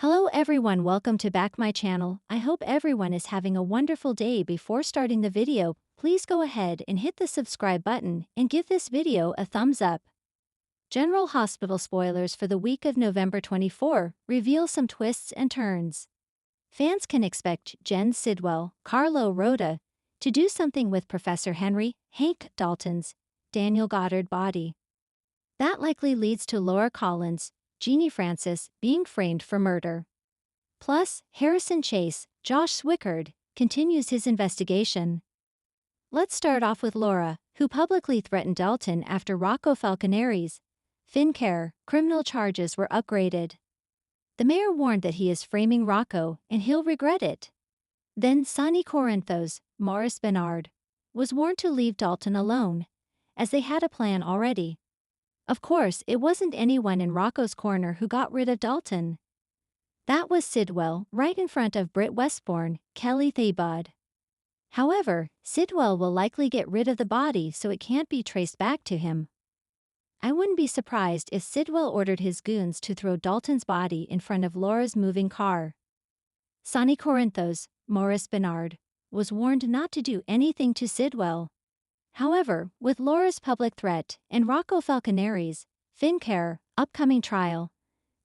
Hello everyone, welcome to back my channel. I hope everyone is having a wonderful day. Before starting the video, please go ahead and hit the subscribe button and give this video a thumbs up. General Hospital spoilers for the week of November 24 reveal some twists and turns. Fans can expect Jen Sidwell, Carlo Rhoda, to do something with Professor Henry, Hank Dalton's, Daniel Goddard body. That likely leads to Laura Collins, Jeannie Francis, being framed for murder. Plus, Harrison Chase, Josh Swickard, continues his investigation. Let's start off with Laura, who publicly threatened Dalton after Rocco Falconeri's FinCare criminal charges were upgraded. The mayor warned that he is framing Rocco and he'll regret it. Then Sonny Corinthos, Morris Bernard, was warned to leave Dalton alone, as they had a plan already. Of course, it wasn't anyone in Rocco's corner who got rid of Dalton. That was Sidwell, right in front of Britt Westbourne, Kelly Thabod. However, Sidwell will likely get rid of the body so it can't be traced back to him. I wouldn't be surprised if Sidwell ordered his goons to throw Dalton's body in front of Laura's moving car. Sonny Corinthos, Morris Bernard, was warned not to do anything to Sidwell. However, with Laura's public threat and Rocco Falconeri's FinCare upcoming trial,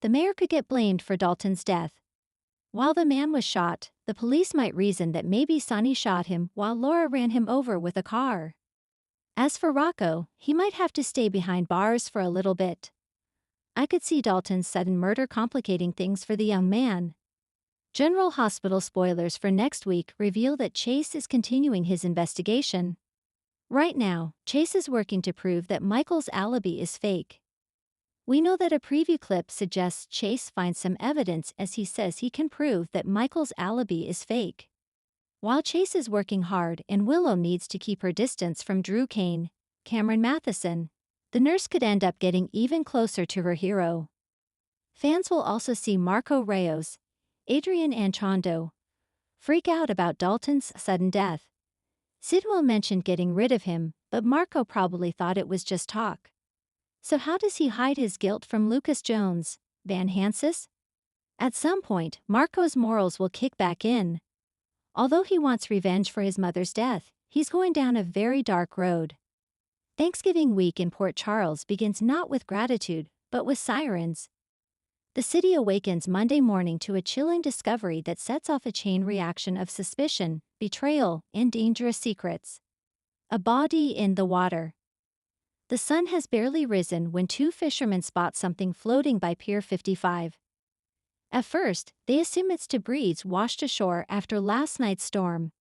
the mayor could get blamed for Dalton's death. While the man was shot, the police might reason that maybe Sonny shot him while Laura ran him over with a car. As for Rocco, he might have to stay behind bars for a little bit. I could see Dalton's sudden murder complicating things for the young man. General Hospital spoilers for next week reveal that Chase is continuing his investigation. Right now, Chase is working to prove that Michael's alibi is fake. We know that a preview clip suggests Chase finds some evidence as he says he can prove that Michael's alibi is fake. While Chase is working hard and Willow needs to keep her distance from Drew Kane, Cameron Matheson, the nurse could end up getting even closer to her hero. Fans will also see Marco Reyes, Adrian Anchondo, freak out about Dalton's sudden death. Sidwell mentioned getting rid of him, but Marco probably thought it was just talk. So how does he hide his guilt from Lucas Jones, Van Hansis? At some point, Marco's morals will kick back in. Although he wants revenge for his mother's death, he's going down a very dark road. Thanksgiving week in Port Charles begins not with gratitude, but with sirens. The city awakens Monday morning to a chilling discovery that sets off a chain reaction of suspicion, betrayal, and dangerous secrets. A body in the water. The sun has barely risen when two fishermen spot something floating by Pier 55. At first, they assume it's debris washed ashore after last night's storm.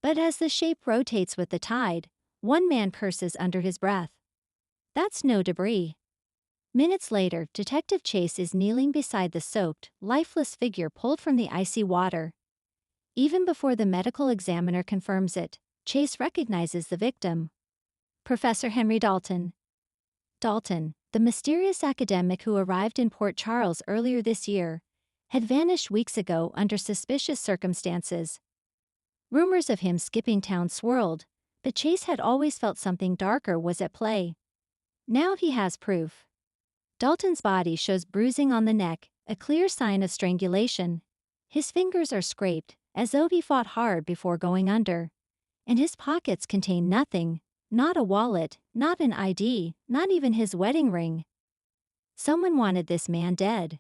But as the shape rotates with the tide, one man curses under his breath. That's no debris. Minutes later, Detective Chase is kneeling beside the soaked, lifeless figure pulled from the icy water. Even before the medical examiner confirms it, Chase recognizes the victim. Professor Henry Dalton. Dalton, the mysterious academic who arrived in Port Charles earlier this year, had vanished weeks ago under suspicious circumstances. Rumors of him skipping town swirled, but Chase had always felt something darker was at play. Now he has proof. Dalton's body shows bruising on the neck, a clear sign of strangulation. His fingers are scraped, as though he fought hard before going under. And his pockets contain nothing, not a wallet, not an ID, not even his wedding ring. Someone wanted this man dead.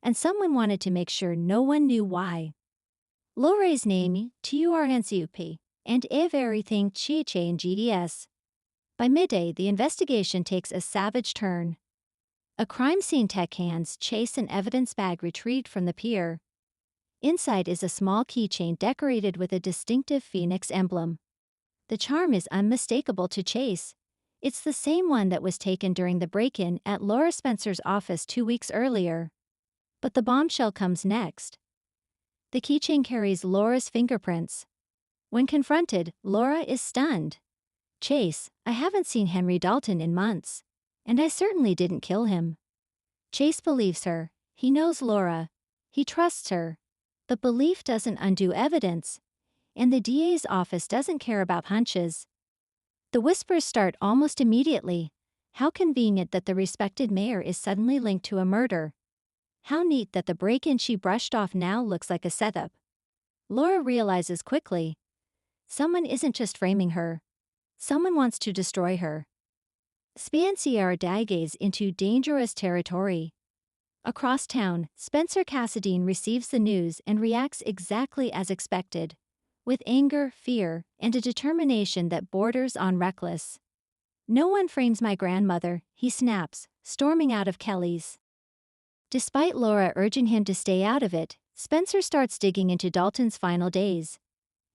And someone wanted to make sure no one knew why. Lore's name, TURNCUP, and everything GES. By midday, the investigation takes a savage turn. A crime scene tech hands Chase an evidence bag retrieved from the pier. Inside is a small keychain decorated with a distinctive phoenix emblem. The charm is unmistakable to Chase. It's the same one that was taken during the break-in at Laura Spencer's office 2 weeks earlier. But the bombshell comes next. The keychain carries Laura's fingerprints. When confronted, Laura is stunned. Chase, I haven't seen Henry Dalton in months. And I certainly didn't kill him. Chase believes her. He knows Laura. He trusts her. But belief doesn't undo evidence. And the DA's office doesn't care about hunches. The whispers start almost immediately. How convenient that the respected mayor is suddenly linked to a murder. How neat that the break-in she brushed off now looks like a setup. Laura realizes quickly. Someone isn't just framing her. Someone wants to destroy her. Spencer dives into dangerous territory. Across town, Spencer Cassadine receives the news and reacts exactly as expected, with anger, fear, and a determination that borders on reckless. "No one frames my grandmother," he snaps, storming out of Kelly's. Despite Laura urging him to stay out of it, Spencer starts digging into Dalton's final days.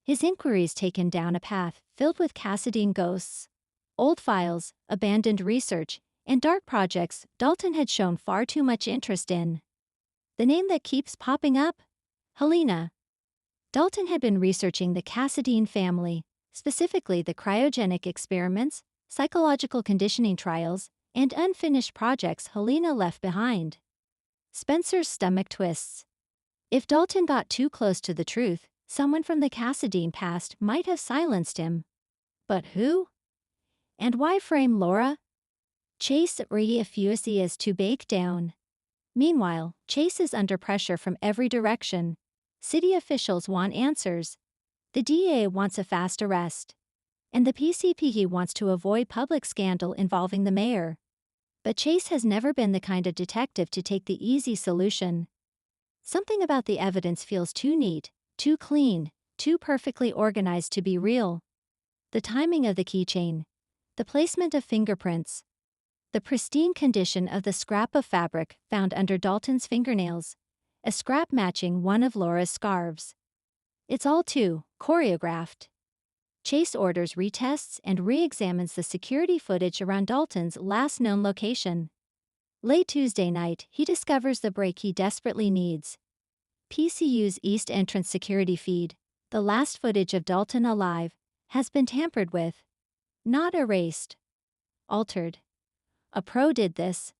His inquiries take him down a path filled with Cassadine ghosts, old files, abandoned research, and dark projects Dalton had shown far too much interest in. The name that keeps popping up? Helena. Dalton had been researching the Cassadine family, specifically the cryogenic experiments, psychological conditioning trials, and unfinished projects Helena left behind. Spencer's stomach twists. If Dalton got too close to the truth, someone from the Cassadine past might have silenced him. But who? And why frame Laura? Chase refuses to back down. Meanwhile, Chase is under pressure from every direction. City officials want answers. The DA wants a fast arrest. And the PCPD wants to avoid public scandal involving the mayor. But Chase has never been the kind of detective to take the easy solution. Something about the evidence feels too neat, too clean, too perfectly organized to be real. The timing of the keychain, the placement of fingerprints, the pristine condition of the scrap of fabric found under Dalton's fingernails, a scrap matching one of Laura's scarves. It's all too choreographed. Chase orders retests and re-examines the security footage around Dalton's last known location. Late Tuesday night, he discovers the break he desperately needs. PCU's East Entrance security feed, the last footage of Dalton alive, has been tampered with. Not erased. Altered. A pro did this.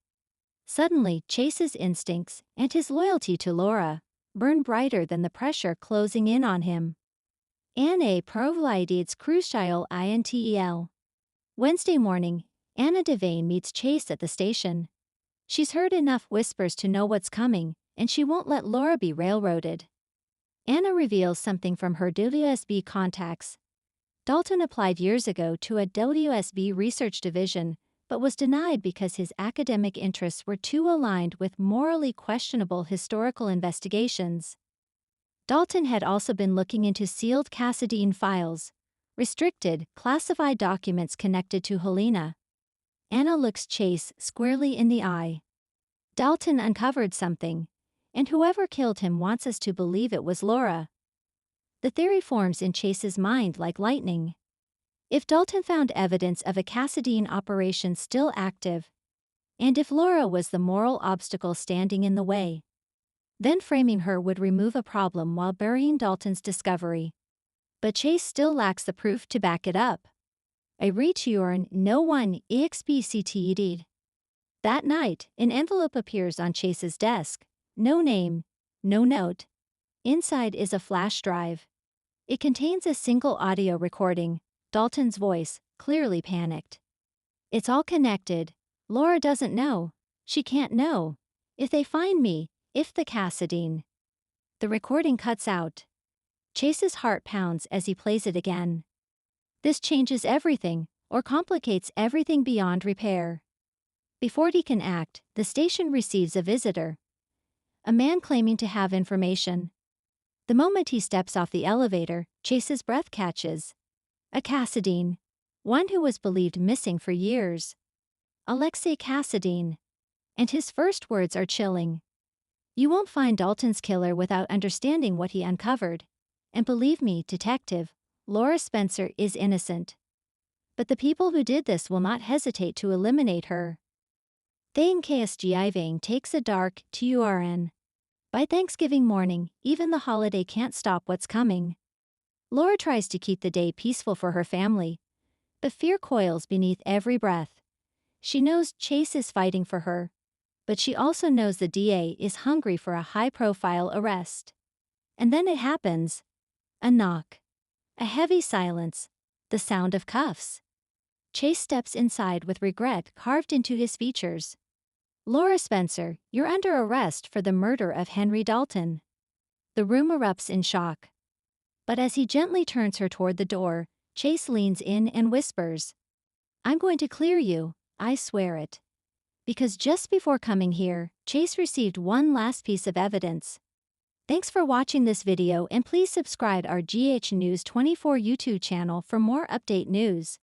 Suddenly, Chase's instincts and his loyalty to Laura burn brighter than the pressure closing in on him. Anna provides crucial intel. Wednesday morning, Anna Devane meets Chase at the station. She's heard enough whispers to know what's coming, and she won't let Laura be railroaded. Anna reveals something from her WSB contacts. Dalton applied years ago to a WSB research division, but was denied because his academic interests were too aligned with morally questionable historical investigations. Dalton had also been looking into sealed Cassadine files, restricted, classified documents connected to Helena. Anna looks Chase squarely in the eye. Dalton uncovered something, and whoever killed him wants us to believe it was Laura. The theory forms in Chase's mind like lightning. If Dalton found evidence of a Cassadine operation still active, and if Laura was the moral obstacle standing in the way, then framing her would remove a problem while burying Dalton's discovery. But Chase still lacks the proof to back it up. A return no one expected. That night, an envelope appears on Chase's desk. No name, no note. Inside is a flash drive. It contains a single audio recording, Dalton's voice, clearly panicked. It's all connected. Laura doesn't know. She can't know. If they find me, if the Cassadine. The recording cuts out. Chase's heart pounds as he plays it again. This changes everything, or complicates everything beyond repair. Before he can act, the station receives a visitor. A man claiming to have information. The moment he steps off the elevator, Chase's breath catches. A Cassadine. One who was believed missing for years. Alexei Cassadine. And his first words are chilling. You won't find Dalton's killer without understanding what he uncovered. And believe me, detective, Laura Spencer is innocent. But the people who did this will not hesitate to eliminate her. Thanksgiving takes a dark turn. By Thanksgiving morning, even the holiday can't stop what's coming. Laura tries to keep the day peaceful for her family, but fear coils beneath every breath. She knows Chase is fighting for her, but she also knows the DA is hungry for a high-profile arrest. And then it happens. A knock. A heavy silence. The sound of cuffs. Chase steps inside with regret carved into his features. Laura Spencer, you're under arrest for the murder of Henry Dalton. The room erupts in shock. But as he gently turns her toward the door, Chase leans in and whispers, "I'm going to clear you, I swear it." Because just before coming here, Chase received one last piece of evidence. Thanks for watching this video and please subscribe our GH News 24 YouTube channel for more update news.